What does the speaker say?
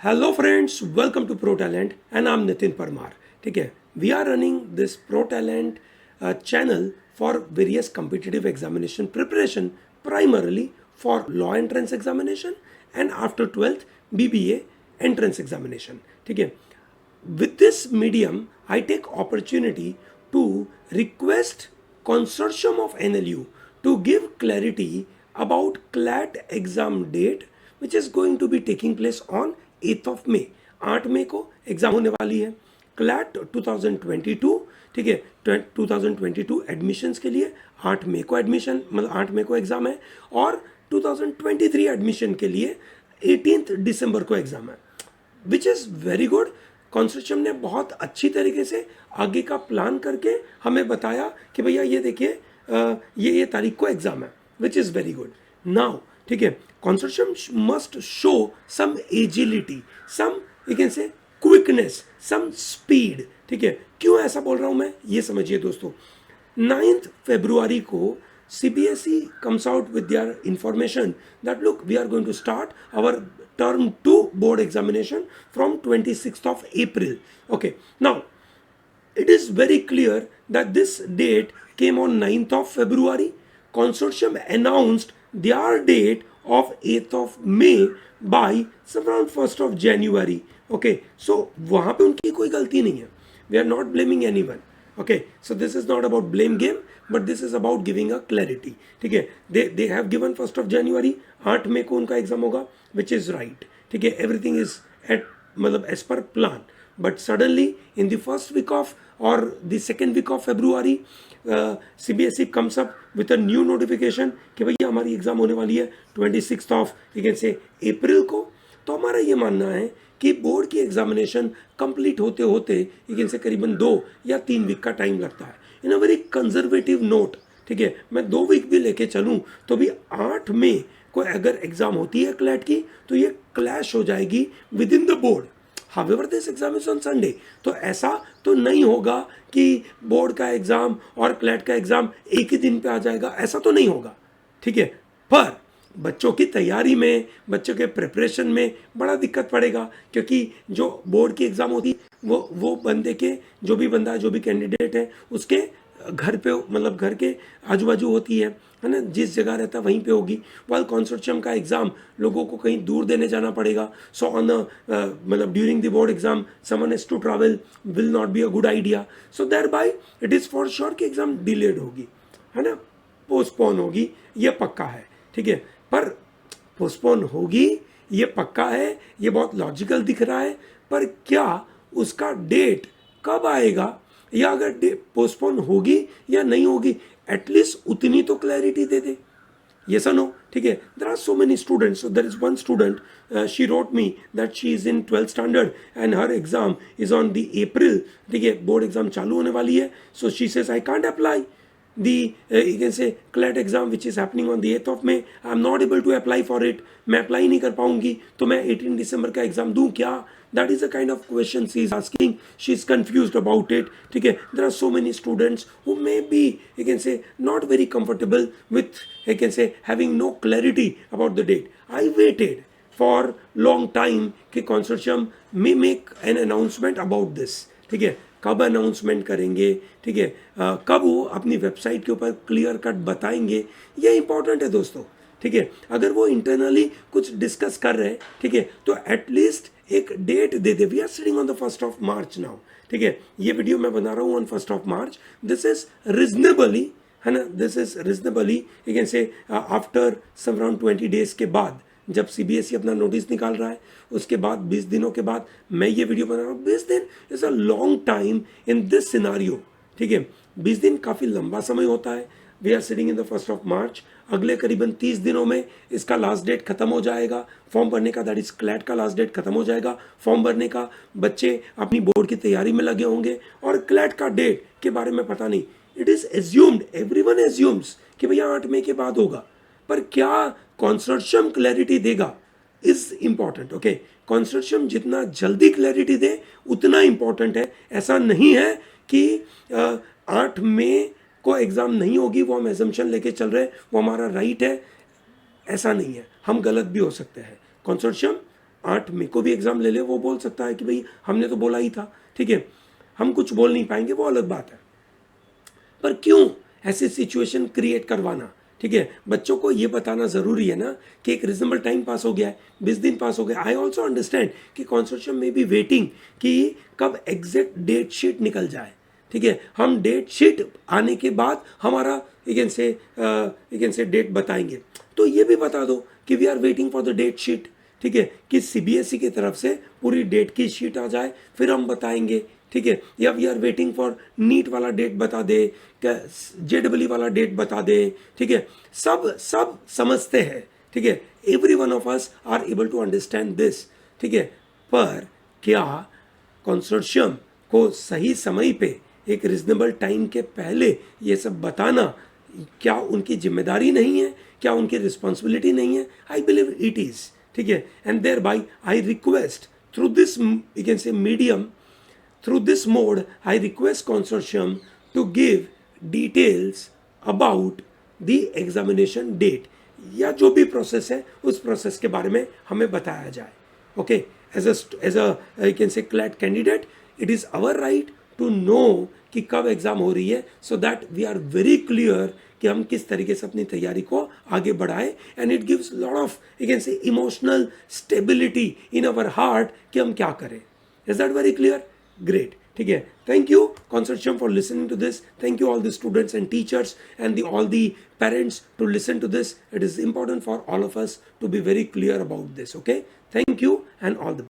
Hello friends, welcome to pro talent and I am Nitin Parmar. ठीक है, we are running this pro talent channel for various competitive examination preparation, primarily for law entrance examination and after 12th BBA entrance examination. ठीक है, with this medium I take opportunity to request consortium of NLU to give clarity about CLAT exam date which is going to be taking place on 8th of May. 8 मई को exam होने वाली है CLAT 2022. ठीक है, 2022 admissions के लिए 8 मई को admission, मतलब 8 मई को एग्जाम है, और 2023 एडमिशन के लिए 18 दिसंबर को एग्जाम है, which is very good. Consortium ने बहुत अच्छी तरीके से आगे का प्लान करके हमें बताया कि भैया ये देखिए ये तारीख को एग्जाम है, which is very good. Now ठीक है, consortium must show some agility, some you can say quickness, some speed. ठीक है, क्यों ऐसा बोल रहा हूँ मैं, ये समझिए दोस्तों. 9th February को CBSE comes out with their information that look, we are going to start our term 2 board examination from 26th of April. Okay, now it is very clear that this date came on 9th of February. Consortium announced their date of 8th of May by around 1st of January. Okay, so वहाँ पे उनकी कोई गलती नहीं है. We are not blaming anyone. Okay, so this is not about blame game, but this is about giving a clarity. ठीक है, they have given 1st of January, 8 मई को उनका एग्जाम होगा, which is right. ठीक है, everything is at मतलब as per plan. But suddenly in the first week of or the second week of February, CBSE comes up with a new notification कि भैया हमारी exam होने वाली है 26th of you can say April को. तो हमारा ये मानना है कि बोर्ड की एग्जामिनेशन कंप्लीट होते होते इनसे करीबन 2 या 3 वीक का टाइम लगता है. इन अ वेरी कंजर्वेटिव नोट, ठीक है, मैं 2 वीक भी लेके चलूं तो भी 8 मई को अगर एग्जाम होती है क्लैट की तो ये क्लैश हो जाएगी with in the board. However this exam is on Sunday, तो ऐसा तो नहीं होगा कि बोर्ड का एग्जाम और क्लैट का एग्जाम एक ही दिन पे आ जाएगा, ऐसा तो नहीं होगा. ठीक है, पर बच्चों की तैयारी में, बच्चों के प्रिपरेशन में बड़ा दिक्कत पड़ेगा, क्योंकि जो बोर्ड की एग्ज़ाम होती वो बंदे के, जो भी बंदा, जो भी कैंडिडेट है उसके घर पे, मतलब घर के आजू बाजू होती है ना, जिस जगह रहता है वहीं पे होगी. वाल कंसोर्शियम का एग्ज़ाम लोगों को कहीं दूर देने जाना पड़ेगा. सो ऑन मतलब during the board exam someone has to travel will not be a good idea. So thereby it is for sure कि एग्ज़ाम डिलेड होगी, है ना, पोस्टपोन होगी, ये पक्का है. ठीक है, पर पोस्टपोन होगी ये पक्का है, ये बहुत लॉजिकल दिख रहा है, पर क्या उसका डेट कब आएगा, या अगर पोस्टपोन होगी या नहीं होगी, एटलीस्ट उतनी तो clarity they they. yes or no. ठीक है, there are so many students. So there is one student, she wrote me that she is in 12th standard and her exam is on the April. ठीक है, board exam चालू होने वाली है. So she says I can't apply the you can say CLAT exam which is happening on the 8th of May. I am not able to apply for it. मैं apply नहीं कर पाऊंगी, तो मैं 18 दिसंबर का एग्जाम दूं क्या? That is the kind of question she is asking. She is confused about it. ठीक है, there are so many students who may be, you can say, not very comfortable with, you can say, having no clarity about the date. I waited for long time कि consortium may make an announcement about this. ठीक है, कब announcement करेंगे, ठीक है, कब वो अपनी वेबसाइट के ऊपर क्लियर कट बताएंगे, ये इंपॉर्टेंट है दोस्तों. ठीक है, अगर वो इंटरनली कुछ डिस्कस कर रहे हैं, ठीक है, तो एटलीस्ट एक डेट दे दे. We are sitting on the 1st of March now. ठीक है, ये वीडियो मैं बना रहा हूँ on 1st of March. This is reasonably, है ना, this is reasonably you can say after some around 20 days के बाद, जब CBSE अपना नोटिस निकाल रहा है, उसके बाद 20 दिनों के बाद मैं ये वीडियो बना रहा हूँ. 20 दिन is a long time in this scenario. ठीक है, 20 दिन काफ़ी लंबा समय होता है. We are sitting in the 1st of March. अगले करीबन 30 दिनों में इसका लास्ट डेट खत्म हो जाएगा फॉर्म भरने का, दैट इज क्लैट का लास्ट डेट खत्म हो जाएगा फॉर्म भरने का. बच्चे अपनी बोर्ड की तैयारी में लगे होंगे और क्लैट का डेट के बारे में पता नहीं. It is assumed, everyone assumes कि भैया 8 मई के बाद होगा, पर क्या कंसोर्शियम क्लैरिटी देगा इज इंपॉर्टेंट. ओके, कंसोर्शियम जितना जल्दी क्लैरिटी दे उतना इंपॉर्टेंट है. ऐसा नहीं है कि 8 मई को एग्जाम नहीं होगी, वो हम एजम्पशन लेके चल रहे हैं, वो हमारा राइट है. ऐसा नहीं है, हम गलत भी हो सकते हैं. कंसोर्शियम 8 मई को भी एग्जाम ले ले, वो बोल सकता है कि भाई हमने तो बोला ही था, ठीक है, हम कुछ बोल नहीं पाएंगे, वो अलग बात है। पर क्यों ऐसी सिचुएशन क्रिएट करवाना, ठीक है, बच्चों को ये बताना जरूरी है ना कि एक रिजनेबल टाइम पास हो गया है, 20 दिन पास हो गया। आई ऑल्सो अंडरस्टैंड कि कंसोर्शियम में भी वेटिंग कि कब एग्जैक्ट डेट शीट निकल जाए, ठीक है, हम डेट शीट आने के बाद हमारा यू कैन से डेट बताएंगे। तो ये भी बता दो कि we are waiting for the date sheet, ठीक है, कि सीबीएसई की तरफ से पूरी डेट की शीट आ जाए फिर हम बताएंगे, ठीक है, या we are waiting for NEET वाला डेट बता दे, जेडब्ल्यू वाला डेट बता दे, ठीक है, सब सब समझते हैं, ठीक है, every one of us are able to understand this, ठीक है। पर क्या कंसोर्शियम को सही समय पे एक रिजनेबल टाइम के पहले ये सब बताना क्या उनकी जिम्मेदारी नहीं है, क्या उनकी रिस्पॉन्सिबिलिटी नहीं है? आई बिलीव इट इज, ठीक है। And thereby I request through this you can say medium, through this mode, I request consortium to give details about the examination date, या जो भी प्रोसेस है उस प्रोसेस के बारे में हमें बताया जाए। Okay, as a I can say CLAT candidate, it is our right to know कि कब एग्जाम हो रही है, so that we are very clear कि हम किस तरीके से अपनी तैयारी को आगे बढ़ाएं। And it gives lot of you can से emotional stability in our heart कि हम क्या करें। Is that very clear? Great, ठीक है। Thank you consortium for listening to this. Thank you all the students and teachers and all the parents to listen to this. It is important for all of us to be very clear about this. Okay, thank you and all the